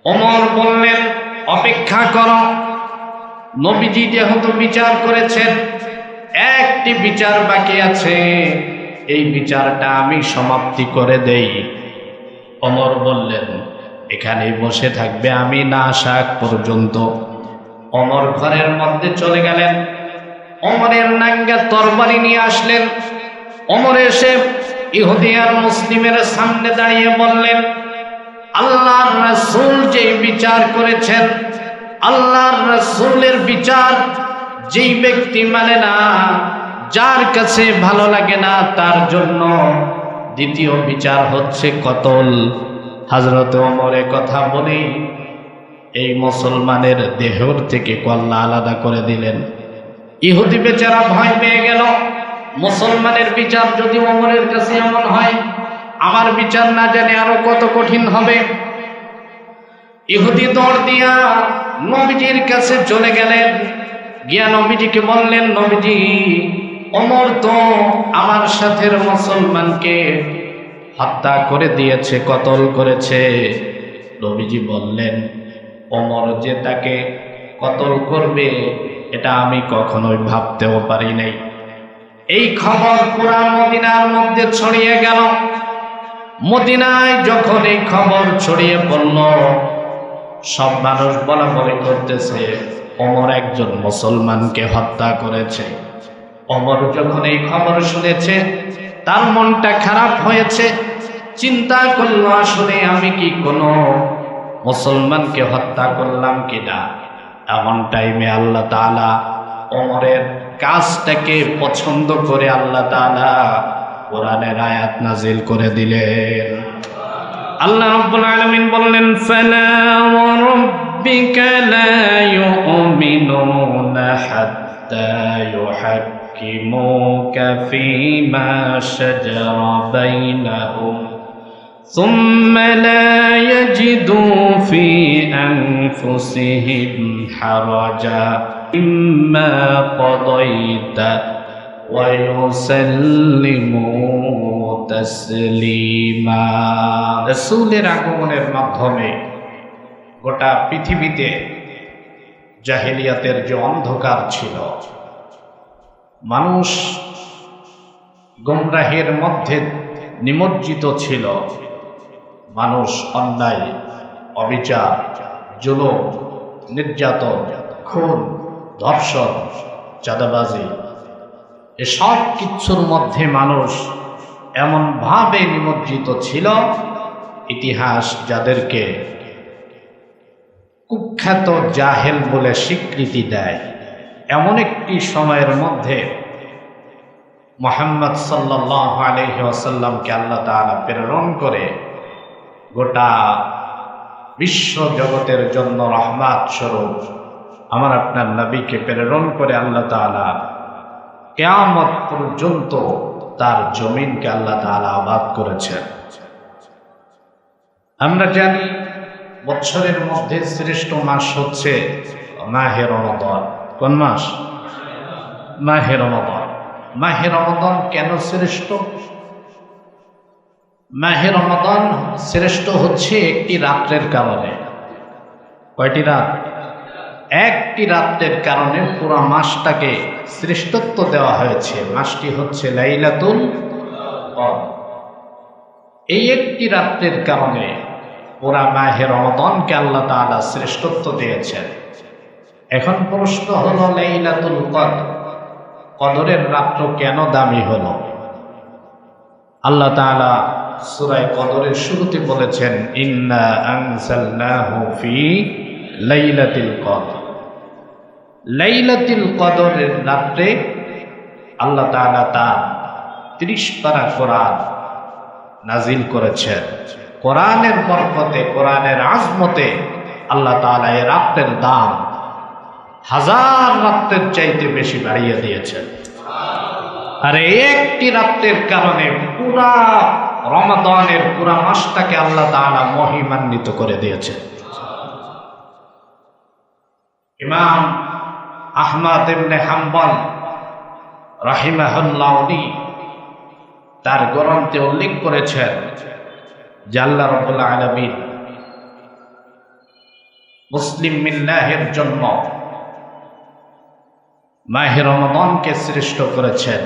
ওমর বললেন, অপেক্ষা করো, নবীজি যেহেতু বিচার করেছেন, একটি বিচার বাকি আছে, এই বিচারটা আমি সমাপ্তি করে দেই। ওমর বললেন, এখানেই বসে থাকবে, আমি না আসা আগ পর্যন্ত। ওমর ঘরের মধ্যে চলে গেলেন। ওমরের নাঙ্গা তরবারি নিয়ে আসলেন। ওমর এসে ইহুদি আর মুসলিমের সামনে দাঁড়িয়ে বললেন, আল্লাহর রাসূল যেই বিচার করেছেন, আল্লাহর রাসূলের বিচার যেই ব্যক্তি মানে না, যার কাছে ভালো লাগে না, তার জন্য দ্বিতীয় বিচার হচ্ছে কতল। হযরত ওমর কথা বলে এই মুসলমানের দেহর থেকে কল্লা আলাদা করে দিলেন। ইহুদি বেচারা ভয় পেয়ে গেল, মুসলমানের বিচার যদি ওমরের কাছে এমন হয়, আমার বিচার না জানে আরো কত কঠিন হবে। ইহুদি দৌড় দিয়া নবীজির কাছে চলে গেলেন, গিয়া নবীজিকে বললেন, নবীজি, ওমর তো আমার সাথে মুসলমানকে হত্যা করে দিয়েছে, কতল করেছে। নবীজি বললেন, ওমর যে তাকে কতল করবে এটা আমি কখনোই ভাবতেও পারি নাই। এই খবর পুরা মদিনার মধ্যে ছড়িয়ে গেল। মদিনায় যখন এই খবর ছড়িয়ে পড়ল, সব মানুষ বলা বলি করতেছে, ওমর একজন মুসলমানকে হত্যা করেছে। ওমর যখন এই খবর শুনেছে, তার মনটা খারাপ হয়েছে। চিন্তা করলো, আসলে আমি কি কোনো মুসলমানকে হত্যা করলাম কিনা। এমন টাইমে আল্লাহ তাআলা ওমরের কাজটাকে পছন্দ করে আল্লাহ তাআলা কোরআনের আয়াত নাজিল করে দিলেন। আল্লাহ রাব্বুল আলামিন বললেন, ফালা ওয়া রাব্বিকা লা ইউমিনুনা হাত্তা ইউহাক্কিমুকা ফীমা শাজারা বাইনাহুম সুম্মা লা ইয়াজিদু ফী আনফুসিহিম হারাজা মিম্মা কাদাইতা ওয়া ইউসাল্লিমু তাসলিমা। রাসূলের আগমনের মাধ্যমে গোটা পৃথিবীতে জাহেলিয়াতের যে অন্ধকার ছিল, মানুষ গোমরাহের মধ্যে নিমজ্জিত ছিল, মানুষ অন্যায়, অবিচার, জুলুম, নির্যাতন, খুন, ধর্ষণ, চাঁদাবাজি, এসব কিছুর মধ্যে মানুষ এমনভাবে নিমজ্জিত ছিল, ইতিহাস যাদেরকে কুখ্যাত জাহেল বলে স্বীকৃতি দেয়, এমন একটি সময়ের মধ্যে মুহাম্মদ সাল্লাল্লাহু আলাইহি ওয়াসাল্লামকে আল্লাহ তাআলা প্রেরণ করে গোটা বিশ্ব জগতের জন্য রহমত স্বরূপ আমার আপনার নবীকে প্রেরণ করে আল্লাহ তাআলা কিয়ামত পর্যন্ত তার জমিনকে আল্লাহ তাআলা আবাদ করেছেন। আমরা জানি বছরের মধ্যে শ্রেষ্ঠ মাস হচ্ছে মাহে রমাদান। কোন মাস? মাহে রমাদান। মাহে রমাদান কেন শ্রেষ্ঠ? মাহে রমাদান শ্রেষ্ঠ হচ্ছে একটি রাত্রের কারণে। কয়টি রাত? একটি রাত্রের কারণে পুরো মাসটাকে শ্রেষ্ঠত্ব দেওয়া হয়েছে। মাসটি হচ্ছে লাইলাতুল কদর। এই একটি রাত্রের কারণে পুরা মাহে রমাদানকে আল্লাহ তাআলা শ্রেষ্ঠত্ব দিয়েছেন। এখন প্রশ্ন হলো, লাইলাতুল কদর, কদরের রাত্র কেন দামি হলো? আল্লাহ তাআলা সূরা কদরের শুরুতে বলেছেন, ইন্না আনজালনাহু ফি লাইলাতুল কদর। লাইলাতুল কদরের রাত্রে আল্লাহ তাআলা তার 30 পারা কোরআন নাজিল করেছেন। কোরআনের বরকতে, কোরআনের আজমতে আল্লাহ তাআলা এই রাতের দাম 1000 রাতের চাইতে বেশি বাড়িয়ে দিয়েছেন। আর একটি রাতের কারণে পুরা রমাদানের পুরা মাসটাকে আল্লাহ তাআলা মহিমান্বিত করে দিয়েছেন। ইমাম আহমদ ইবনে হাম্বল রাহিমাহুল্লাহ উনি তার গ্রন্থে উল্লেখ করেছেন যে আল্লাহ রাব্বুল আলামিন মুসলিম মিল্লাহের জন্য মাহে রমাদানকে সৃষ্ট করেছেন,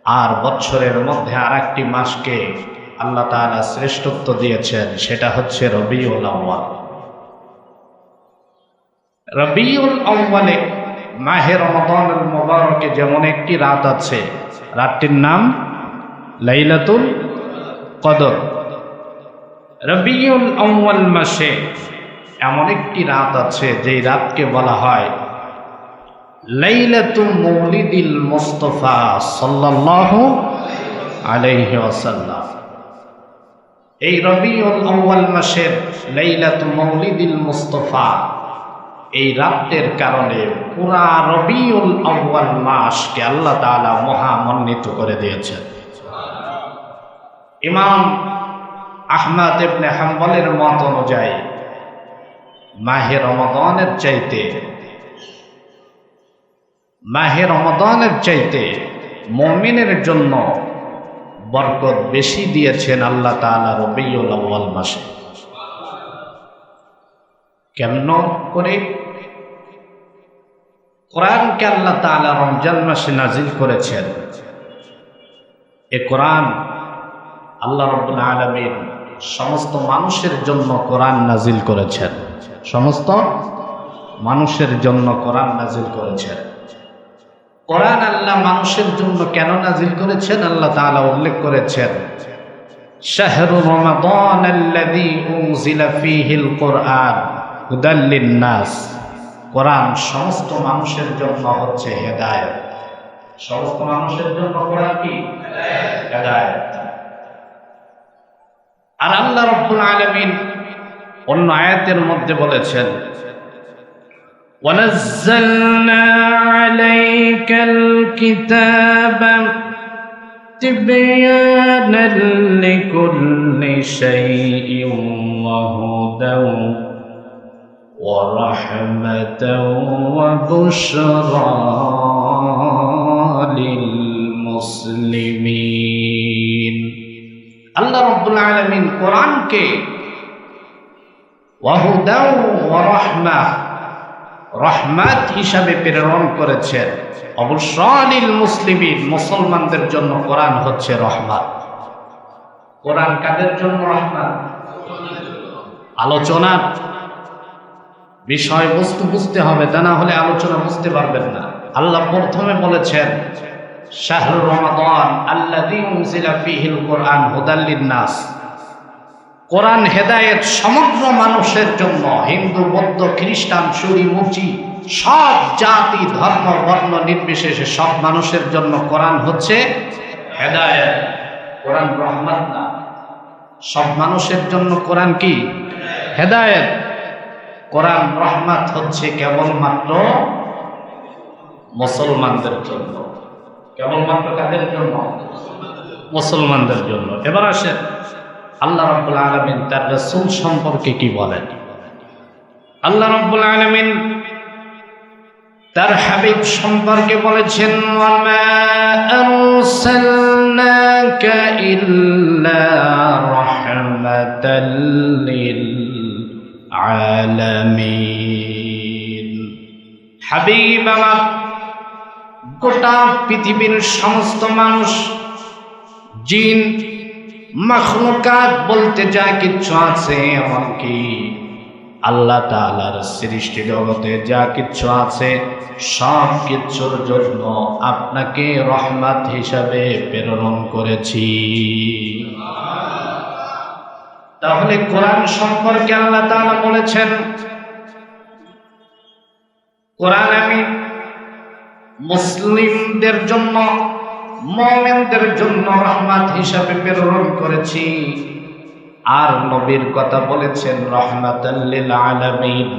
আর বছরের মধ্যে আরেকটি মাসকে আল্লাহ তাআলা শ্রেষ্ঠত্ব দিয়েছেন, সেটা হচ্ছে রবিউল আউয়াল। রবিউল আউয়ালে মাহে রমাদানুল মুবারকে যেমন একটি রাত আছে, রাতটির নাম লাইলাতুল কদর। রবিউল আউয়াল মাসে এমন একটি রাত আছে যেই রাতকে বলা হয় লাইলাতুল মৌলিদিল মুস্তাফা সাল্লাল্লাহু আলাইহি ওয়াসাল্লাম। এই রবিউল আউয়াল মাসের লাইলাতুল মৌলিদিল মুস্তাফা, এই রাতের কারণে পুরা রবিউল আউয়াল মাসকে আল্লাহ তাআলা মহামণ্ডিত করে দিয়েছেন। ইমাম আহমদ ইবনে হাম্বলের মত অনুযায়ী মাহে রমাদানের চাইতে মুমিনের জন্য বরকত বেশি দিয়েছেন আল্লাহ তাআলা রবিউল আউয়াল মাসে। কেমন করে? কোরআনকে আল্লাহ তাআলা রমজান মাসে নাজিল করেছেন। এ কোরআন আল্লাহ রাব্বুল আলামিন সমস্ত মানুষের জন্য কোরআন নাজিল করেছেন, সমস্ত মানুষের জন্য কোরআন নাজিল করেছেন। কোরআন আল্লাহ মানুষের জন্য কেন নাজিল করেছেন আল্লাহ তাআলা উল্লেখ করেছেন, শাহরু রমাদানাল্লাযী উনজিলা ফীহিল কুরআন হুদাল লিন-নাস। কোরআন সমস্ত মানুষের জন্য হচ্ছে হেদায়েত। সমস্ত মানুষের জন্য কোরআন কি? হেদায়েত। আর আল্লাহ রাব্বুল আলামিন অন্য আয়াতের মধ্যে বলেছেন, وَنَزَّلْنَا عَلَيْكَ الْكِتَابَ تِبْيَانًا لِكُلِّ شَيْءٍ وَهُدًى وَرَحْمَةً وَبُشْرَى لِلْمُسْلِمِينَ। আল্লাহ রাব্বুল আলামিন কোরআনকে ওয়াহুদা ওয়া রাহমাহ, রহমত হিসাবে প্রেরণ করেছেন। অবশ্যই মুসলিমিন, মুসলমানদের জন্য কোরআন হচ্ছে রহমত। কোরআন কাদের জন্য রহমত? আলোচনার বিষয়বস্তু বুঝতে হবে, তা না হলে আলোচনা বুঝতে পারবেন না। আল্লাহ প্রথমে বলেছেন শাহরুর রমাদান আল্লাযী উনজিলা ফীহিল কুরআন হুদাল লিন-নাস। কোরআন হেদায়েত সমগ্র মানুষের জন্য, হিন্দু, বৌদ্ধ, খ্রিস্টান, সুরি, মুচি, সব জাতি, ধর্ম, বর্ণ নির্বিশেষে সব মানুষের জন্য কোরআন হচ্ছে হেদায়েত। কোরআন রহমত না, সব মানুষের জন্য কোরআন কি? হেদায়েত। কোরআন রহমত হচ্ছে কেবলমাত্র মুসলমানদের জন্য। কেবলমাত্র কাদের জন্য? মুসলমানদের জন্য। এবার আসেন আল্লাহ রাব্বুল আলামিন তার রাসূল সম্পর্কে কি বলেন। আল্লাহ রাব্বুল আলামিন তার হাবিব সম্পর্কে বলেছেন, ওয়ামা আরসালনাকা ইল্লা রাহমাতাল লিল আলামিন। হাবিব আমার গোটা পৃথিবীর সমস্ত মানুষ, জিন, মাখলুকাত বলতে যা কিছু আছে, এমনকি আল্লাহ তাআলার সৃষ্টি জগতে যা কিছু আছে, সব কিছুর জন্য আপনাকে রহমত হিসাবে প্রেরণ করেছি। তাহলে কোরআন সম্পর্কে আল্লাহ তাআলা বলেছেন, কোরআন আমি মুসলিমদের জন্য, মুমিনদের জন্য রহমত হিসাবে প্রেরণ করেছি। আর নবীর কথা বলেছেন রহমাতাল লিল আলামিন।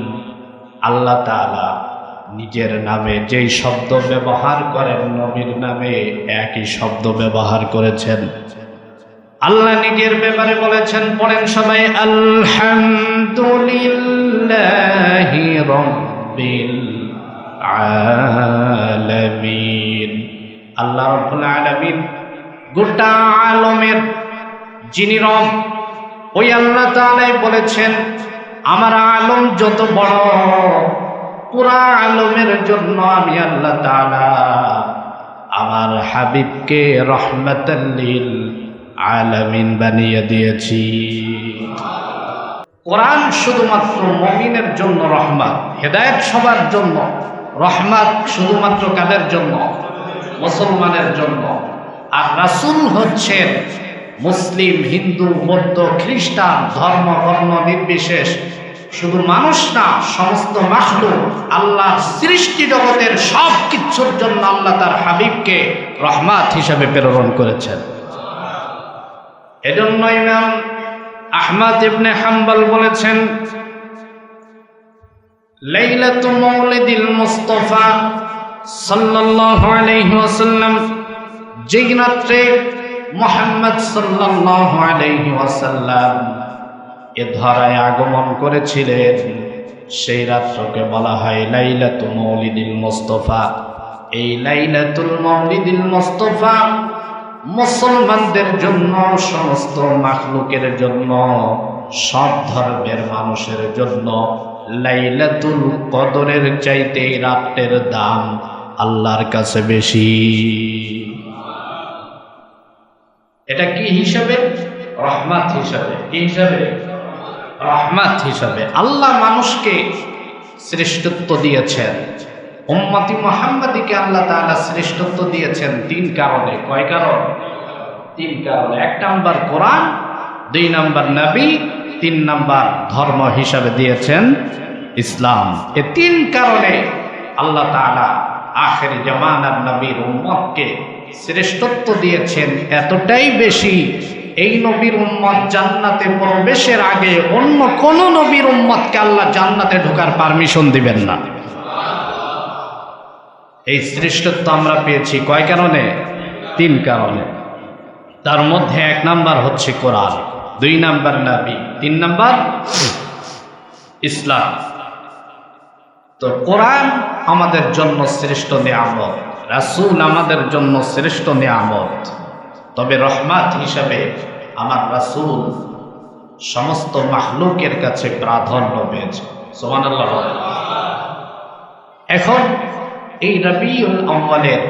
আল্লাহ তাআলা নিজের নামে যেই শব্দ ব্যবহার করেন, নবীর নামে একই শব্দ ব্যবহার করেছেন। আল্লাহ নিজের ব্যাপারে বলেছেন, পড়েন সবাই, আলহামদুলিল্লাহি রাব্বিল আলামিন। আল্লাহ রাব্বুল আলামিন গোটা আলমের যিনি রব, ওই আল্লাহ তাআলাই বলেছেন আমার আলম যত বড়, পুরা আলমের জন্য আমি আল্লাহ তাআলা আমার হাবিবকে রাহমাতাল লিল আলামিন বানিয়ে দিয়েছি। কোরআন শুধুমাত্র মুমিনের জন্য রহমত, হেদায়েত সবার জন্য। রহমত শুধুমাত্র কাদের জন্য? মুসলমানের জন্য। আর রাসূল হচ্ছেন মুসলিম, হিন্দু, বৌদ্ধ, খ্রিস্টান, ধর্ম বর্ণ নির্বিশেষ, শুধু মানুষ না, সমস্ত মাখলুক, আল্লাহর সৃষ্টি জগতের সব কিছুর জন্য আল্লাহ তার হাবিবকে রহমত হিসাবে প্রেরণ করেছেন। এজন্য ইমাম আহমদ ইবনে হাম্বল বলেছেন, লাইলাতু মাউলিদিল মুস্তাফা সাল্লাল্লাহু আলাইহি ওয়াসাল্লাম, যেই রাত্রে মুহাম্মদ সাল্লাল্লাহু আলাইহি ওয়াসাল্লাম এ ধরায় আগমন করেছিলেন, সেই রাত্রকে বলা হয় লাইলাতু মাউলিদিল মুস্তাফা। এই লাইলাতুল মাউলিদিল মুস্তাফা মুসলমানদের জন্য, সমস্ত মাখলুকের জন্য, সব ধর্মের মানুষের জন্য লাইলাতুল কদরের চাইতে এই রাতের দাম আল্লাহর কাছে বেশি। এটা কি হিসাবে? রহমত হিসাবে। কি হিসাবে? রহমত হিসাবে। আল্লাহ মানুষকে শ্রেষ্ঠত্ব দিয়েছেন, উম্মতি মুহাম্মাদীকে আল্লাহ তাআলা শ্রেষ্ঠত্ব দিয়েছেন তিন কারণে। কয় কারণ? তিন কারণে। এক নাম্বার কোরআন, দুই নাম্বার নবী, তিন নাম্বার ধর্ম হিসাবে দিয়েছেন ইসলাম। এই তিন কারণে আল্লাহ তাআলা আখির জামানার নবীর উম্মতকে শ্রেষ্ঠত্ব দিয়েছেন এতটাই বেশি, এই নবীর উম্মত জান্নাতে প্রবেশের আগে অন্য কোন নবীর উম্মতকে আল্লাহ জান্নাতে ঢোকার পারমিশন দিবেন না। এই শ্রেষ্ঠত্ব আমরা পেয়েছি কয় কারণে? তিন কারণে। তার মধ্যে এক নাম্বার হচ্ছে কোরআন, দুই নাম্বার নবী, তিন নাম্বার ইসলাম। তো কোরআন আমাদের জন্য শ্রেষ্ঠ নিয়ামত, রাসূল আমাদের জন্য শ্রেষ্ঠ নিয়ামত। তবে রহমত হিসাবে আমার রাসূল সমস্ত মাখলুকের কাছে প্রাধান্য পেয়েছে। সুবহানাল্লাহ। এখন এই রবিউল আউয়ালের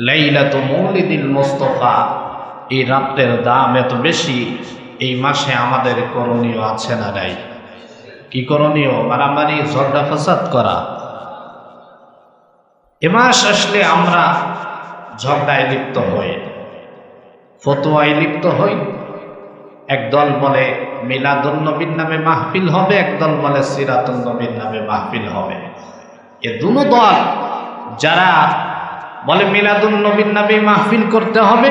লাইলাতু মাউলিদিল মুস্তাফা, এই রাতের দাম এত বেশি, এই মাসে আমাদের করণীয় আছে না নাই? কি করণীয়? মারামারি, ঝগড়া ফাসাদ করা। এ মাস আসলে আমরা ঝগড়ায় লিপ্ত হই, ফতোয়ায় লিপ্ত হই। একদল বলে মিলাদুন নবীর নামে মাহফিল হবে, একদল বলে সিরাতুন নবীর নামে মাহফিল হবে। এ দুনো দল, যারা বলে মিলাদুন নবীর নামে মাহফিল করতে হবে,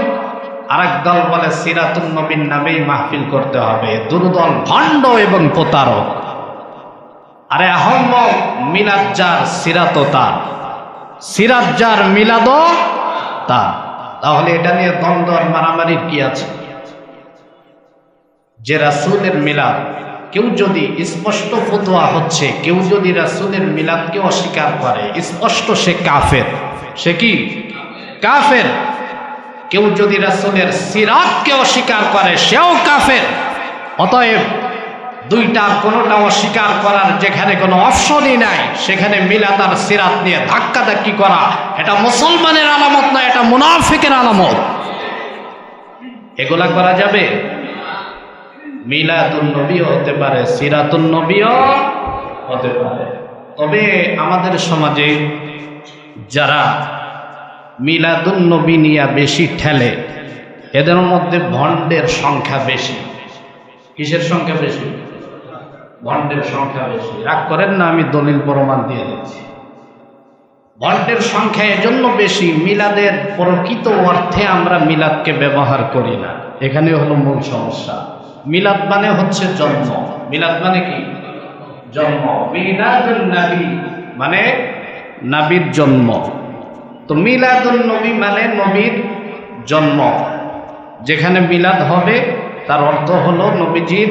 আর এক দল বলে সিরাতুন নবীর নামেই মাহফিল করতে হবে, দুটো দল ভণ্ড এবং প্রতারক। আরে আহম্মক, মিলাদ যার সিরাতও তার, সিরাত যার মিলাদও তার। তাহলে এটা নিয়ে দ্বন্দ্ব আর মারামারির কি আছে? যে রাসূলের মিলাদ, কেউ যদি স্পষ্ট ফতোয়া হচ্ছে, কেউ যদি রাসূলের মিলাদকে অস্বীকার করে, স্পষ্ট সে কাফের। সে কি? কাফের। কেউ যদি রাসূলের সিরাতকে অস্বীকার করে, সেও কাফের। অতএব দুইটার কোনোটা অস্বীকার করার যেখানে কোনো অপশনই নাই, সেখানে মিলাদ আর সিরাত নিয়ে ধাক্কাধাক্কি করা, এটা মুসলমানের আলামত না, এটা মুনাফিকের আলামত। এগুলা করা যাবে? মিলাদুন নবীও হতে পারে, সিরাতুন নবীও হতে পারে। তবে আমাদের সমাজে যারা মিলাদুন নবী নিয়ে বেশি ঠেলে, এদের মধ্যে ভণ্ডের সংখ্যা বেশি। কিসের সংখ্যা বেশি? ভণ্ডের সংখ্যা বেশি। রাগ করেন না, আমি দলিল প্রমাণ দিয়ে দিচ্ছি। ভণ্ডের সংখ্যা এজন্য বেশি, মিলাদের প্রকৃত অর্থে আমরা মিলাদকে ব্যবহার করি না, এখানে হলো মূল সমস্যা। মিলাদ মানে হচ্ছে জন্ম। মিলাদ মানে কি? জন্ম। মিলাদুন নবী মানে নবীর জন্ম। তো মিলাদুন নবী মানে নবীর জন্ম। যেখানে মিলাদ হবে তার অর্থ হলো নবীজির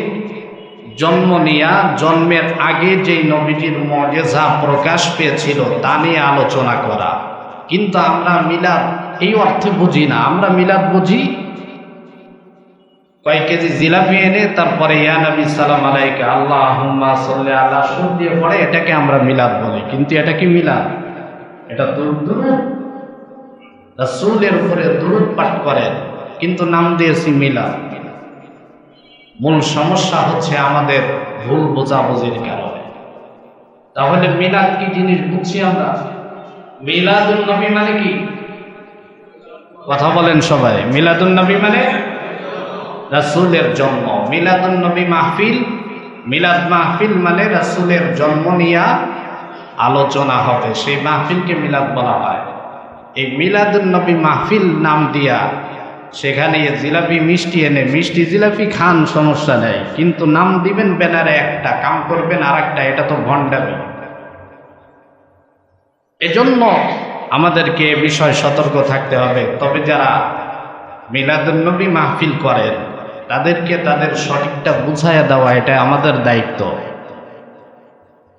জন্ম নিয়া, জন্মের আগে যেই নবীজির মুজিজা প্রকাশ পেয়েছিল তা নিয়ে আলোচনা করা। কিন্তু আমরা মিলাদ এই অর্থে বুঝি না। আমরা মিলাদ বুঝি কয়েক কেজি জিলাপি এনে তারপরে ইয়া নবী সালাম আলাইকা আল্লাহুম্মা সাল্লি আলা সুর দিয়ে পড়ে, এটাকে আমরা মিলাদ বলি। কিন্তু এটা কি মিলাদ? এটা দুরূদ। রাসূলের উপরে দুরূদ পাঠ করেন, কিন্তু নাম দিয়েছি মিলাদ। মূল সমস্যা হচ্ছে আমাদের ভুল বোঝাবুঝির কারণে। তাহলে মিলাদ কি জিনিস বুঝছি আমরা? মিলাদুন নবী মানে কি? কথা বলেন সবাই। মিলাদুন নবী মানে রাসূলের জন্ম। মিলাদুন নবী মাহফিল, মিলাদ মাহফিল মানে রাসূলের জন্ম নিয়ে আলোচনা হবে, সেই মাহফিলকে মিলাদ বলা হয়। এই মিলাদুন নবী মাহফিল নাম দিয়া সেখানে জিলাপি মিষ্টি এনে মিষ্টি জিলাপি খান, সমস্যা নেই, কিন্তু নাম দিবেন ব্যানারে একটা, কাম করবেন আর একটা, এটা তো ভণ্ডামি। এজন্য আমাদেরকে এ বিষয়ে সতর্ক থাকতে হবে। তবে যারা মিলাদুন নবী মাহফিল করেন তাদেরকে তাদের সঠিকটা বুঝাইয়া দেওয়া, এটা আমাদের দায়িত্ব,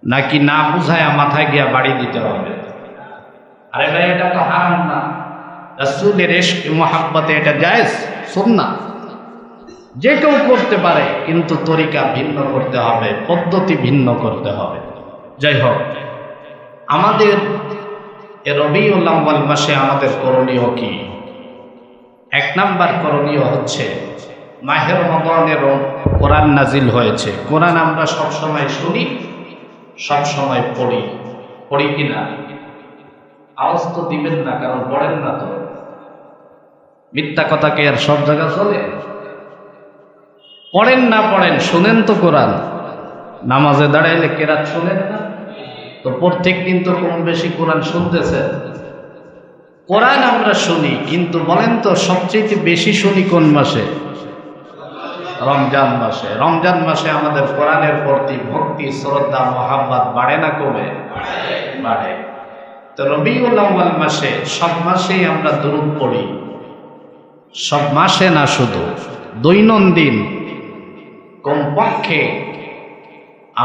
নাকি না বুঝায়া মাথায় গিয়া বাড়ি দিতে হবে। আরে ভাই, এটা তো হারাম না, রাসূলের ইশক মুহাব্বতে এটা জায়েজ, সুন্নাহ, যে কেউ করতে পারে, কিন্তু তরিকা ভিন্ন করতে হবে, পদ্ধতি ভিন্ন করতে হবে। যাই হোক, আমাদের এ রবিউল আউয়াল মাসে আমাদের করণীয় কি? এক নাম্বার করণীয় হচ্ছে, মাহে রমাদানের কোরআন নাজিল হয়েছে। কোরআন আমরা সবসময় শুনি, সবসময় পড়ি। পড়ি কিনা? আওয়াজ তো দিবেন না, কারণ পড়েন না তো। মিথ্যা কথা কি আর সব জায়গা চলে? পড়েন না পড়েন, শুনেন তো কোরআন। নামাজে দাঁড়াইলে কেরাত শুনেন না তো? প্রত্যেক দিন তো কম বেশি কোরআন শুনতেছেন। কোরআন আমরা শুনি, কিন্তু বলেন তো সবচেয়ে বেশি শুনি কোন মাসে? রমজান মাসে। রমজান মাসে আমাদের কোরআনের প্রতি ভক্তি, শ্রদ্ধা, মহাব্বত বাড়ে না কমে? বাড়ে। তো রবিউল আউয়াল মাসে, সব মাসেই আমরা দুরূদ পড়ি, সব মাসে না, শুধু দৈনন্দিন কমপক্ষে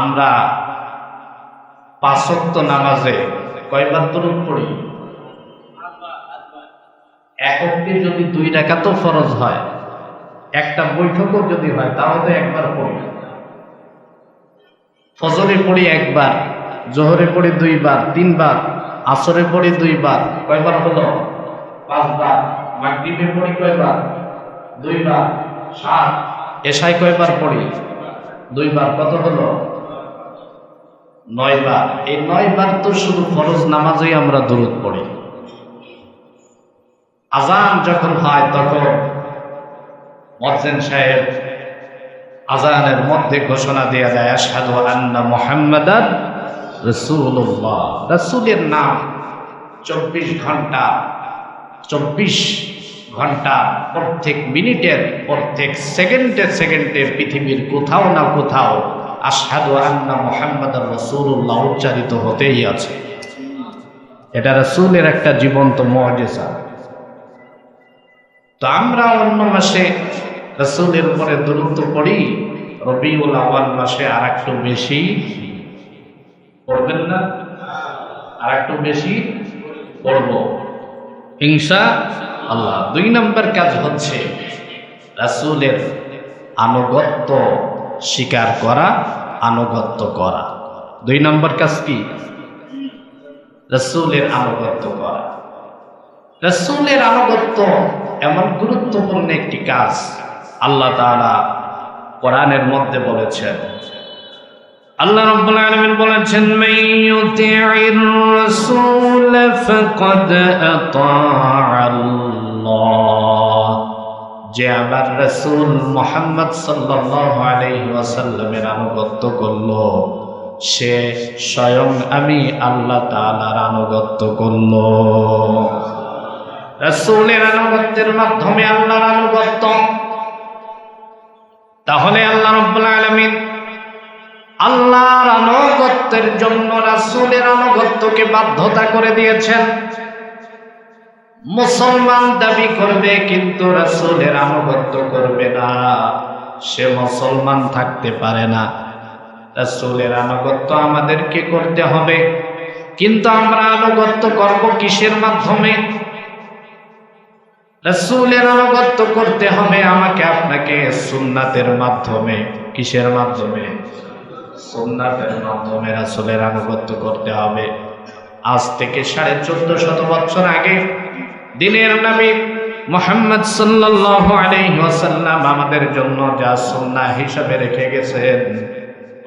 আমরা 5 ওয়াক্ত নামাজে কয়বার দুরূদ পড়ি? এক ওয়াক্তে যদি 2 রাকাতও ফরজ হয়, একটা বৈঠকও যদি হয়, তাও তো একবার পড়ি। ফজরে পড়ি একবার, জোহরে পড়ি 2 বার, 3 বার, আসরে পড়ি 2 বার, কয়বার হলো? 5 বার। মাগরিবে পড়ি কয়বার? 2 বার, 7। এশায় কয়বার পড়ি? 2 বার, কত হলো? 9 বার। এই 9 বার তো শুধু ফরজ নামাজেই আমরা দুরূদ পড়ি। আজান যখন হয় তখন মুয়াজ্জিন সাহেব আজানের মধ্যে ঘোষণা দিয়ে দেয়, আশহাদু আন্না মুহাম্মাদান রাসূলুল্লাহ। রাসূলের নাম 24 ঘন্টা প্রত্যেক মিনিটের, প্রত্যেক সেকেন্ডে পৃথিবীর কোথাও না কোথাও আশহাদু আন্না মুহাম্মাদান রাসূলুল্লাহ উচ্চারিত হতেই আছে। এটা রাসূলের একটা জীবন্ত মুআজিজা। তো আমরা অন্য মাসে রাসূলের উপরে দুরূদ পড়ি, রবিউল আউয়াল মাসে আর একটু বেশি পড়বেন না? আর একটু বেশি পড়ব ইনশাআল্লাহ। 2 নম্বর কাজ হচ্ছে রাসূলের আনুগত্য স্বীকার করা, আনুগত্য করা। 2 নম্বর কাজ কি? রাসূলের আনুগত্য করা। রাসূলের আনুগত্য এমন গুরুত্বপূর্ণ একটি কাজ, আল্লাহ তাআলা কোরআনের মধ্যে বলেছেন। আল্লাহ রাব্বুল আলামিন বলেছেন, মাইয়ুতি'ইর রাসূল ফাকাদ আতা'আল্লাহ। যে আমার রাসূল মুহাম্মদ সাল্লাল্লাহু আলাইহি ওয়াসাল্লামের আনুগত্য করলো, সে স্বয়ং আমি আল্লাহ তাআলার আনুগত্য করলো। রাসূলের আনুগত্যের মাধ্যমে আল্লাহর আনুগত্য। তাহলে আল্লাহ রাব্বুল আলামিন আল্লাহর আনুগত্যের জন্য রাসূলের আনুগত্যকে বাধ্যতা করে দিয়েছেন। মুসলমান দাবি করবে কিন্তু রাসূলের আনুগত্য করবে না, সে মুসলমান থাকতে পারে না। রাসূলের আনুগত্য আমাদেরকে করতে হবে, কিন্তু আমরা আনুগত্য করব কিসের মাধ্যমে? রাসূলের আনুগত্য করতে হবে আমাকে আপনাকে সুন্নাতের মাধ্যমে। কিসের মাধ্যমে? সুন্নাতের মাধ্যমে রাসূলের আনুগত্য করতে হবে। আজ থেকে 1450 বছর আগে দিনের নবী মুহাম্মদ সাল্লাল্লাহু আলাইহি ওয়াসাল্লাম আমাদের জন্য যা সুন্নাহ হিসাবে রেখে গেছেন,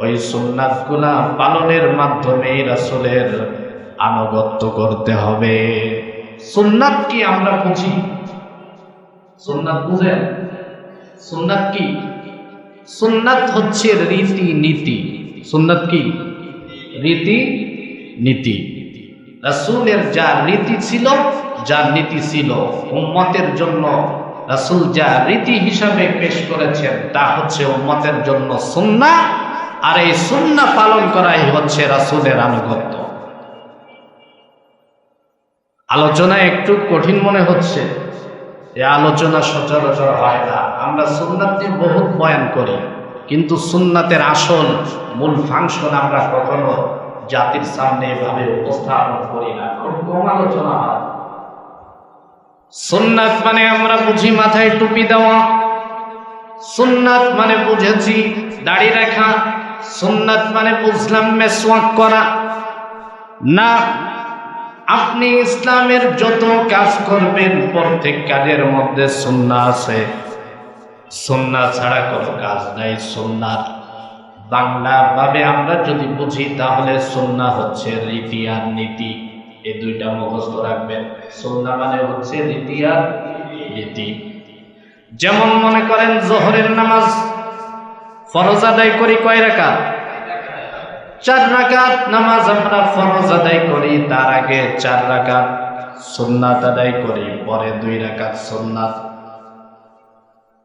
ওই সুন্নাতগুলা পালনের মাধ্যমে রাসূলের আনুগত্য করতে হবে। সুন্নাত কি আমরা বুঝি? সুন্নাত বুঝেন? সুন্নাত কি? সুন্নাত হচ্ছে রীতি নীতি। সুন্নাত কি? রীতি নীতি। রাসূলের যা রীতি ছিল, যা নীতি ছিল, উম্মতের জন্য রাসূল যা রীতি হিসাবে পেশ করেছেন তা হচ্ছে উম্মতের জন্য সুন্নাহ, আর এই সুন্নাহ পালন করাই হচ্ছে রাসূলের আনুগত্য। আলোচনা একটু কঠিন মনে হচ্ছে, এই আলোচনা সচরাচর হয় না। আমরা সুন্নাত নিয়ে বহুত বয়ান করি, কিন্তু সুন্নাতের আসল মূল ফাংশন আমরা কখনো জাতির সামনে এভাবে উপস্থাপন করি না, খুব কম আলোচনা হয়। সুন্নাত মানে আমরা বুঝি মাথায় টুপি দেওয়া, সুন্নাত মানে বুঝেছি দাড়ি রাখা, সুন্নাত মানে বুঝলাম মেসওয়াক করা। না, আপনি ইসলামের যত কাজ করবেন প্রত্যেক কাজের মধ্যে সুন্নাহ আছে। সুন্নাহ ছাড়া কোনো কাজ নাই। সুন্নাত বাংলা ভাবে আমরা যদি বুঝি তাহলে সুন্নাহ হচ্ছে রীতি আর নীতি, এই দুইটা মুখস্থ রাখবেন। সুন্নাহ মানে হচ্ছে রীতি আর নীতি। যেমন মনে করেন যোহরের নামাজ ফরজ আদায় করি কয় রাকাত? 4 রাকাত নামাজ আমরা ফরজ আদায় করি, তার আগে 4 রাকাত সুন্নাত আদায় করি, পরে 2 রাকাত সুন্নাত।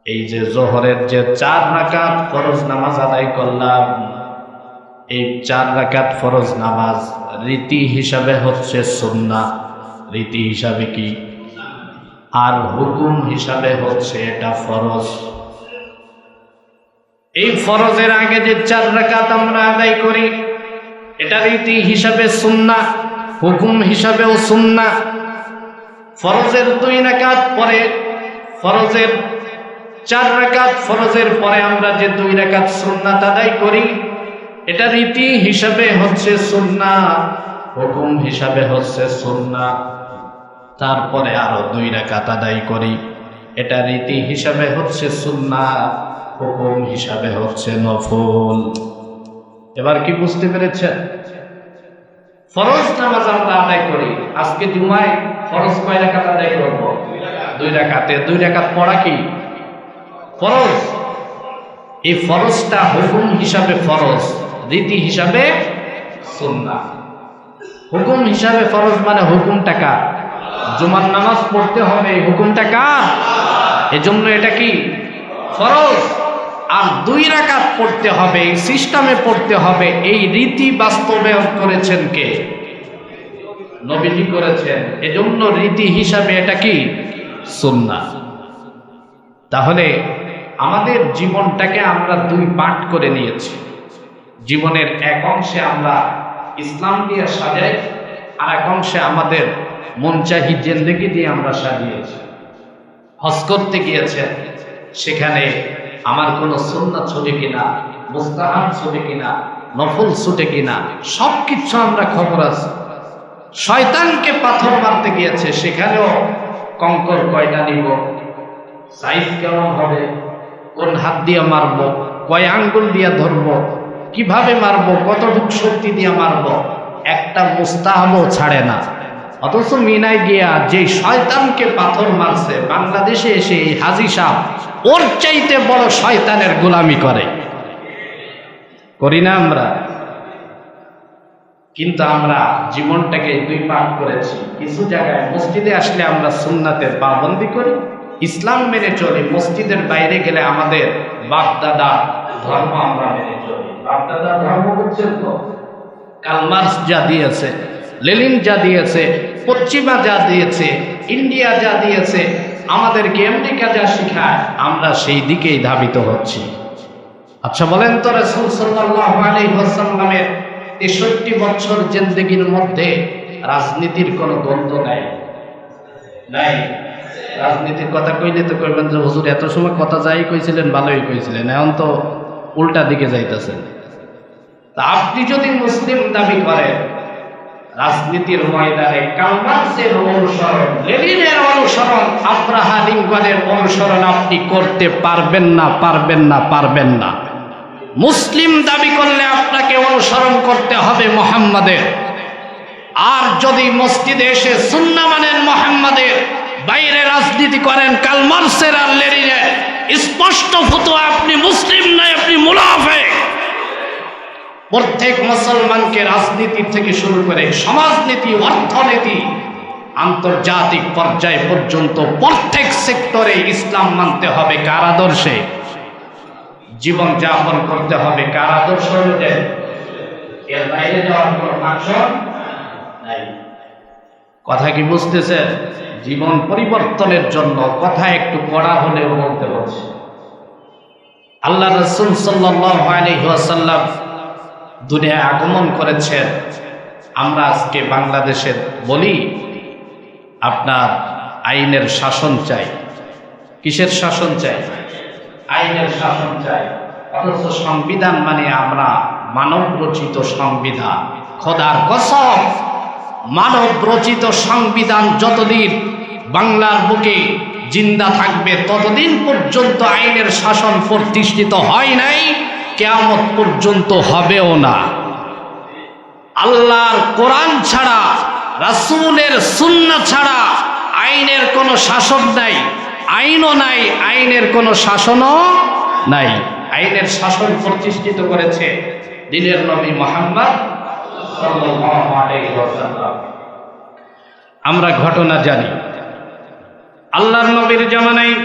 এই যে যোহরের যে 4 রাকাত ফরজ নামাজ আদায় করলাম, এই 4 রাকাত ফরজ নামাজ রীতি হিসাবে হচ্ছে সুন্নাহ, রীতি হিসাবে কি, আর হুকুম হিসাবে হচ্ছে এটা ফরজ। এই ফরজের আগে যে 4 রাকাত আমরা আদায় করি এটা রীতি হিসাবে সুন্নাহ, হুকুম হিসাবেও সুন্নাহ। ফরজের 2 রাকাত পরে, ফরজের 4 রাকাত ফরজের পরে আমরা যে 2 রাকাত সুন্নাত আদায় করি এটা রীতি হিসাবে হচ্ছে সুন্নাহ, হুকুম হিসাবে হচ্ছে সুন্নাহ। তারপরে আরো 2 রাকাত আদায় করি, এটা রীতি হিসাবে হচ্ছে সুন্নাহ, হুকুম হিসাবে হচ্ছে নফল। এবার কি বুঝতে পেরেছেন? ফরজ নামাজ আমরা আদায় করি, আজকে জুমায় ফরজ কয় রাকাত আদায় করব? 2 রাকাতে। 2 রাকাত পড়া কি ফরজ? এই ফরজটা হুকুম হিসাবে ফরজ, রীতি হিসাবে সুন্নাহ। হুকুম হিসাবে ফরজ মানে হুকুমটা কার? জুমার নামাজ পড়তে হবে, হুকুমটা কার? এজন্য এটা কি ফরজ। আর 2 রাকাত পড়তে হবে, এই সিস্টেমে পড়তে হবে, এই রীতি বাস্তবায়ন করেছেন কে? নবীজি করেছেন। এজন্য রীতি হিসাবে এটা কি সুন্নাহ। তাহলে আমাদের জীবনটাকে আমরা 2 পার্ট করে নিয়েছি। জীবনের এক অংশে আমরা ইসলাম দিয়ে সাজাই, আর এক অংশে আমাদের মন চাহি জিন্দেগি দিয়ে আমরা সাজিয়েছি। হজ করতে গিয়েছেন, সেখানে আমার কোনো সুন্নাত ছুটে কিনা, মুস্তাহাব ছুটে কিনা, নফল ছুটে কিনা সবকিছু আমরা খবর আছে। শয়তানকে পাথর মারতে গিয়েছে, সেখানেও কঙ্কর কয়টা নিব, সাইজ কেমন হবে, কোন হাত দিয়ে মারব, কয় আঙ্গুল দিয়ে ধরব, কিভাবে মারব, কতটুক শক্তি দিয়ে মারব, একটা মুস্তাহাবও ছাড়ে না। অথচ মিনায় গিয়া যে শয়তানকে পাথর মারছে, বাংলাদেশে এসে এই হাজী সাহেব ওর চাইতে বড় শয়তানের গোলামি করে। করি না আমরা? কিন্তু আমরা জীবনটাকে 2 ভাগ করেছি। কিছু জায়গায় মসজিদে আসলে আমরা সুন্নাতের পাবন্দি করি, ইসলাম মেনে চলি। মসজিদের বাইরে গেলে আমাদের বাপ দাদা ধর্ম আমরা মেনে চলি। বাপ দাদা ধর্ম বুঝছেন তো? কার্ল মার্কস যা দিয়েছে, লেনিন যা দিয়েছে, পশ্চিমা যা দিয়েছে, ইন্ডিয়া যা দিয়েছে, আমাদেরকে আমেরিকা যা শিখায়, আমরা সেই দিকেই ধাবিত হচ্ছি। আচ্ছা বলেন তো, রাসূল সাল্লাল্লাহু আলাইহি ওয়াসাল্লামের 63 বছর জিন্দেগির মধ্যে রাজনীতির কোনো দ্বন্দ্ব নাই? রাজনীতির কথা কইলে তো কইবেন যে হুজুর এত সময় কথা যাই কইছিলেন ভালোই কইছিলেন, এখন তো উল্টা দিকে যাইতেছেন। তা আপনি যদি মুসলিম দাবি করেন, রাজনীতির ময়দানে কার্ল মার্ক্সের অনুসরণ, লেনিনের অনুসরণ, আব্রাহাম লিঙ্কনের অনুসরণ আপনি করতে পারবেন না, পারবেন না, পারবেন না। মুসলিম দাবি করলে আপনাকে অনুসরণ করতে হবে মুহাম্মাদের। আর যদি মসজিদে এসে সুন্নাহ মানেন মুহাম্মাদের, বাইরে রাজনীতি করেন কার্ল মার্ক্সের আর লেনিনের, স্পষ্ট ফতোয়া আপনি মুসলিম নয়, আপনি মুনাফিক। প্রত্যেক মুসলমানকে রাজনীতি থেকে শুরু করে সমাজনীতি, অর্থনীতি, আন্তর্জাতিক পর্যায় পর্যন্ত প্রত্যেক সেক্টরে ইসলাম মানতে হবে। কার আদর্শে জীবন যাপন করতে হবে? কার আদর্শ অনুযায়ী? এর বাইরে যাওয়ার কোনো ফাংশন নাই। কথা কি বুঝতেছেন? জীবন পরিবর্তনের জন্য কথা একটু কড়া হলেও বলতে হচ্ছে। আল্লাহ রাসূল সাল্লাল্লাহু আলাইহি ওয়াসাল্লাম দুনিয়ায় আগমন করেছেন। আমরা আজকে বাংলাদেশে বলি আপনার আইনের শাসন চাই। কিসের শাসন চাই? আইনের শাসন চাই। অথচ সংবিধান মানে আমরা মানব রচিত সংবিধান। খোদার কসম, মানব রচিত সংবিধান যতদিন বাংলার বুকে জিন্দা থাকবে ততদিন পর্যন্ত আইনের শাসন প্রতিষ্ঠিত হয় নাই, কিয়ামত পর্যন্ত হবেও না। আল্লাহর কোরআন ছাড়া, রাসূলের সুন্নাহ ছাড়া আইনের কোনো শাসন নাই, আইনও নাই, আইনের কোনো শাসনও নাই। আইনের শাসন প্রতিষ্ঠিত করেছে দিনের নবী মুহাম্মদ সাল্লাল্লাহু আলাইহি ওয়াসাল্লাম। আমরা ঘটনা জানি, আল্লাহর নবীর জামানায়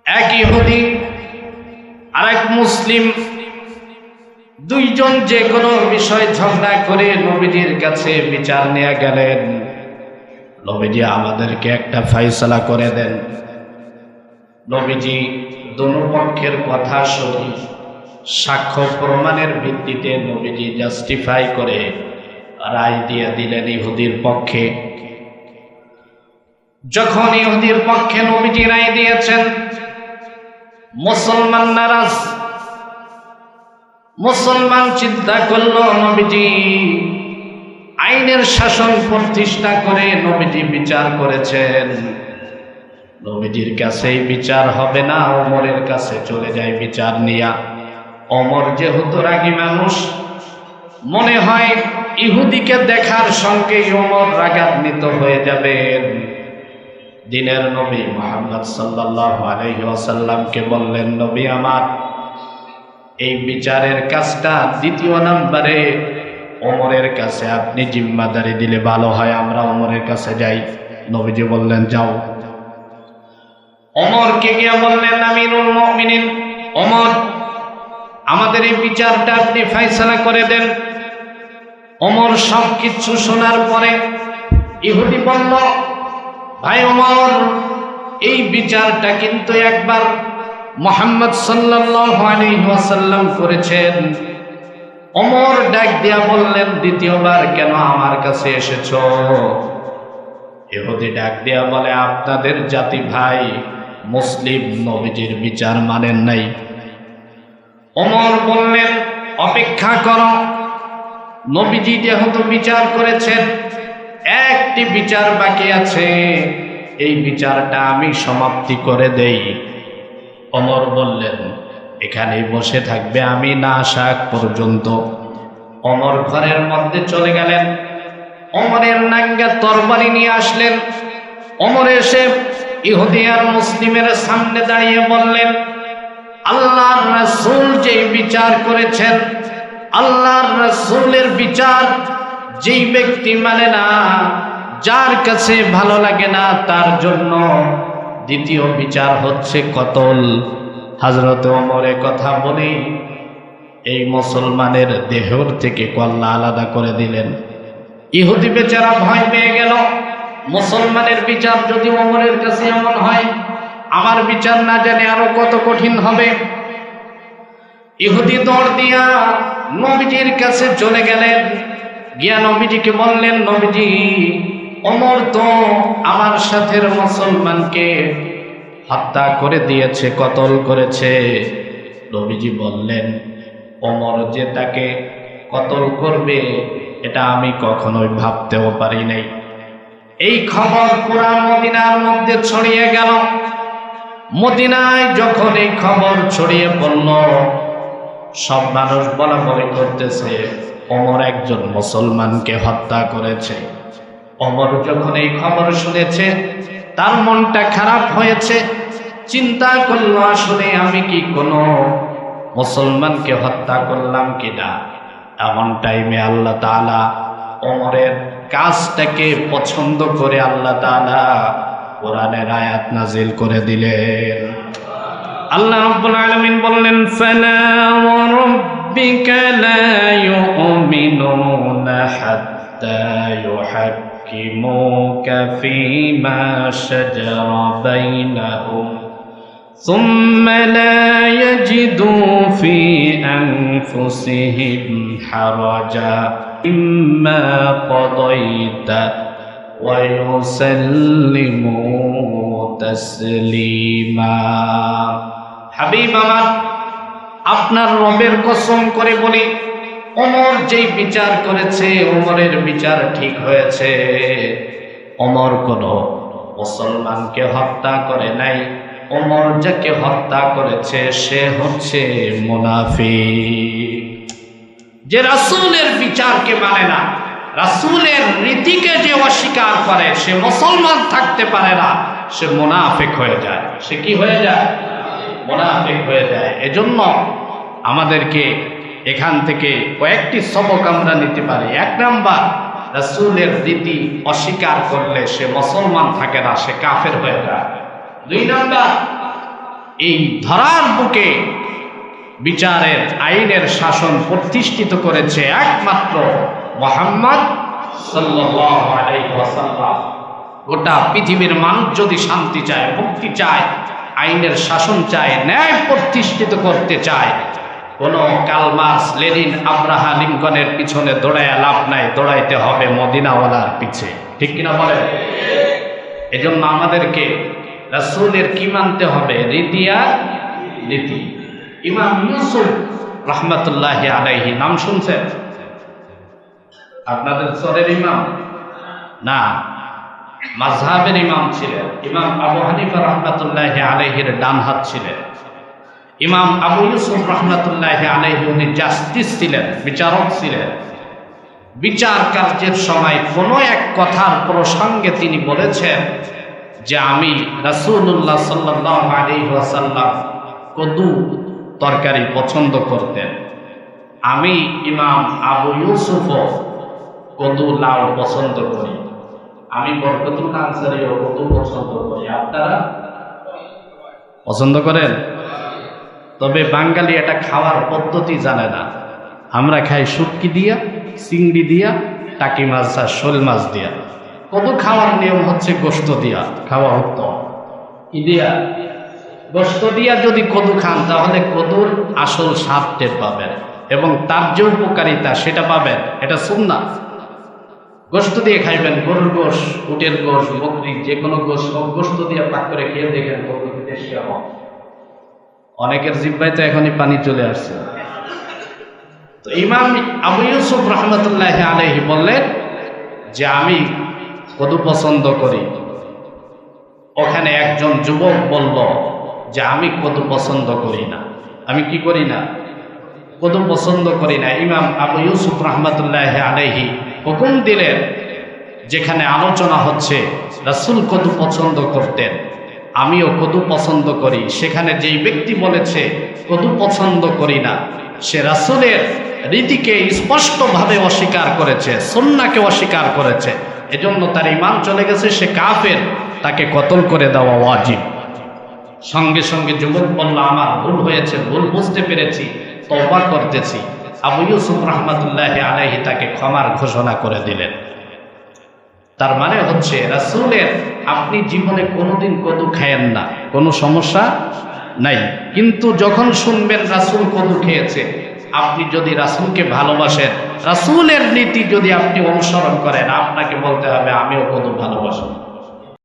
এক ইহুদি আর এক মুসলিম, দুইজন যে কোনো বিষয় ঝগড়া করে নবীজির কাছে বিচার নিয়ে গেলেন। নবীজি আমাদেরকে একটা ফয়সালা করে দেন। নবীজি দুনো পক্ষের কথা শুনে সাক্ষ্য প্রমাণের ভিত্তিতে নবীজি জাস্টিফাই করে রায় দিয়ে দিলেন ইহুদির পক্ষে। যখন ইহুদির পক্ষে নবীজি রায় দিয়েছেন, মুসলমান নারাজ। মুসলমান চিন্তা করল নবীজি আইনের শাসন প্রতিষ্ঠা করে নবীজি বিচার করেছেন, নবীজির কাছেই বিচার হবে না, ওমরের কাছে চলে যায় বিচার নিয়া। ওমর যেহেতু রাগী মানুষ, মনে হয় ইহুদিকে দেখার সঙ্গে ওমর রাগান্বিত হয়ে যাবেন। দিনের নবী মুহাম্মদ সাল্লাল্লাহু আলাইহি ওয়াসাল্লামকে বললেন, নবী আমার, এই বিচারের কাজটা দ্বিতীয় নম্বরে ওমরের কাছে আপনি জিম্মাদারি দিলে ভালো হয়, আমরা ওমরের কাছে যাই। নবীজি বললেন, যাও। ওমরকে গিয়ে বললেন, আমিরুল মুমিনিন ওমর, আমাদের এই বিচারটা আপনি ফয়সালা করে দেন। ওমর সব কিছু শোনার পরে ইহুদি বলল, ভাই ওমর, এই বিচারটা কিন্তু একবার মুহাম্মদ সাল্লাল্লাহু আলাইহি ওয়াসাল্লাম করেছেন। ওমর ডাক দিয়া বললেন, দ্বিতীয়বার কেন আমার কাছে এসেছো? ইহুদি ডাক দিয়া বলে, আপনাদের জাতি ভাই মুসলিম নবীজির বিচার মানেন নাই। ওমর বললেন, অপেক্ষা করো, নবীজি যেহেতু বিচার করেছেন, একটি বিচার বাকি আছে, এই বিচারটা আমি সমাপ্তি করে দেই। ওমর বললেন, এখানেই বসে থাকবে, আমি না আসা পর্যন্ত। ওমর ঘরের মধ্যে চলে গেলেন। ওমরের নাঙ্গা তরবারি নিয়ে আসলেন। ওমর এসে ইহুদি আর মুসলিমের সামনে দাঁড়িয়ে বললেন, আল্লাহর রাসূল যেই বিচার করেছেন, আল্লাহর রাসূলের বিচার যেই ব্যক্তি মানে না, যার কাছে ভালো লাগে না, তার জন্য দ্বিতীয় বিচার হচ্ছে কতল। হযরত ওমরের কথা বলে এই মুসলমানের দেহর থেকে কল্লা আলাদা করে দিলেন। ইহুদি বেচারা ভয় পেয়ে গেল, মুসলমানের বিচার যদি ওমরের কাছে এমন হয়, আমার বিচার না জানে আরো কত কঠিন হবে। ইহুদি দৌড় দিয়া নবীজির কাছে চলে গেলেন। গিয়া নবীজিকে বললেন, নবীজি ওমর তো আমার সাথের মুসলমানকে হত্যা করে দিয়েছে, কতল করেছে। নবীজি বললেন, ওমর যে তাকে কতল করবে এটা আমি কখনোই ভাবতেও পারি নাই। এই খবর পুরা মদিনার মধ্যে ছড়িয়ে গেল। মদিনায় যখন এই খবর ছড়িয়ে পড়ল, সব মানুষ বলা বলি করতেছে ওমর একজন মুসলমানকে হত্যা করেছে। ওমর যখন এই খবর শুনেছে তার মনটা খারাপ হয়েছে, চিন্তা করলো আসলে আমি কি কোনো মুসলমানকে হত্যা করলাম কিনা। এমন টাইমে আল্লাহ তাআলা ওমরের কাজটাকে পছন্দ করে আল্লাহ তাআলা কোরআনের আয়াত নাজিল করে দিলেন। আল্লাহ রাব্বুল আলামিন বললেন, ফালা ওয়া রাব্বিকা লা ইউমিনুনা হাত্তা ইউহাক্কিমুকা ফীমা শাজারা বাইনাহুম সুম্মা লা ইয়াজিদু ফী আনফুসিহিম হারাজা মিম্মা কাদাইতা ওয়া ইউসাল্লিমু তাসলিমা। হাবিব আমার, আপনার রবের কসম করে বলি, ওমর যেই বিচার করেছে ওমরের বিচার ঠিক হয়েছে। ওমর কোন মুসলমানকে হত্যা করে নাই, ওমর যাকে হত্যা করেছে সে হচ্ছে মুনাফিক, যে রাসূলের বিচারকে মানে না, রাসূলের রীতিকে যে অস্বীকার করে সে মুসলমান থাকতে পারে না, সে মুনাফিক হয়ে যায়। সে কি হয়ে যায়? মুনাফিক হয়ে যায়। এজন্য আমাদেরকে এখান থেকে কয়েকটি সবক আমরা নিতে পারি। এক নাম্বার, রাসূলের রীতি অস্বীকার করলে সে মুসলমান থাকে না, সে কাফের হয়ে যায়। দুই নাম্বার, এই ধরার বুকে বিচারের আইনের শাসন প্রতিষ্ঠিত করেছে একমাত্র মুহাম্মদ সাল্লাল্লাহু আলাইহি ওয়াসাল্লাম। গোটা পৃথিবীর মানুষ যদি শান্তি চায়, মুক্তি চায়, আইনের শাসন চায়, ন্যায় প্রতিষ্ঠিত করতে চায়, কোন কার্ল মার্কস, লেনিন, আব্রাহা লিঙ্কনের পিছনে দৌড়ায় লাভ নাই, দৌড়াইতে হবে মদিনাওয়ালার পিছে। ঠিক কিনা বলে? এজন্য আমাদেরকে রাসূলের কি মানতে হবে? রীতি আর নীতি। ইমাম ইউসুফ রাহমাতুল্লাহি আলাইহি নাম শুনছেন? আপনাদের সরের ইমাম না, মাযহাবের ইমাম ছিলেন। ইমাম আবু হানিফা রাহমাতুল্লাহি আলাইহির ডান হাত ছিলেন। ইমাম আবু ইউসুফ রাহমাতুল্লাহি আলাইহি উনি জাস্টিস ছিলেন, বিচারক ছিলেন। বিচার কার্যের সময় কোনো এক কথার প্রসঙ্গে তিনি বলেছেন যে আমি রাসূলুল্লাহ সাল্লাল্লাহু আলাইহি ওয়াসাল্লাম কদু তরকারি পছন্দ করতেন, আমি ইমাম আবু ইউসুফও কদু লাউ পছন্দ করি, আমি বরকতুল আনসারীও কদু পছন্দ করি। আপনারা পছন্দ করেন? তবে বাঙালি এটা খাওয়ার পদ্ধতি জানে না। আমরা খাই শুটকি দিয়া, চিংড়ি দিয়া, টাকি মাছ আর শোল মাছ দিয়া। কদু খাওয়ার নিয়ম হচ্ছে গোশত দিয়া খাওয়া উত্তম। কি দিয়া? গোশত দিয়া যদি কদু খান তাহলে কদুর আসল স্বাদ টের পাবেন এবং তার যে উপকারিতা সেটা পাবেন। এটা সুন্নাত। গোশত দিয়ে খাইবেন, গরুর গোশ, উটের গোশ, বকরি, যে কোনো গোশ, গোশত দিয়ে পাক করে খেয়ে দেখেন কদুর টেস্ট কেমন। অনেকের জিহ্বায় তো এখনই পানি চলে আসছে। তো ইমাম আবু ইউসুফ রাহমাতুল্লাহি আলাইহি বললেন যে আমি কদু পছন্দ করি। ওখানে একজন যুবক বলল যে আমি কদু পছন্দ করি না। আমি কি করি না? কদু পছন্দ করি না। ইমাম আবু ইউসুফ রাহমাতুল্লাহি আলাইহি হুকুম দিলেন, যেখানে আলোচনা হচ্ছে রাসূল কদু পছন্দ করতেন, আমিও কদু পছন্দ করি, সেখানে যেই ব্যক্তি বলেছে কদু পছন্দ করি না সে রাসূলের রীতিকে স্পষ্টভাবে অস্বীকার করেছে, সুন্নাহকে অস্বীকার করেছে। এজন্য তার ঈমান চলে গেছে, সে কাফের, তাকে কতল করে দেওয়া ওয়াজিব। সঙ্গে সঙ্গে যুবক বলল আমার ভুল হয়েছে, ভুল বুঝতে পেরেছি, তওবা করতেছি। আবু ইউসুফ রাহমাতুল্লাহি আলাইহি তাকে ক্ষমার ঘোষণা করে দিলেন। তার মানে হচ্ছে রাসূলের আপনি জীবনে কোনোদিন কদু খায়েন না, কোনো সমস্যা নাই, কিন্তু যখন শুনবেন রাসূল কদু খেয়েছে আপনি যদি রাসূলকে ভালোবাসেন, রাসূলের নীতি যদি আপনি অনুসরণ করেন, আপনাকে বলতে হবে আমিও কত ভালোবাসি।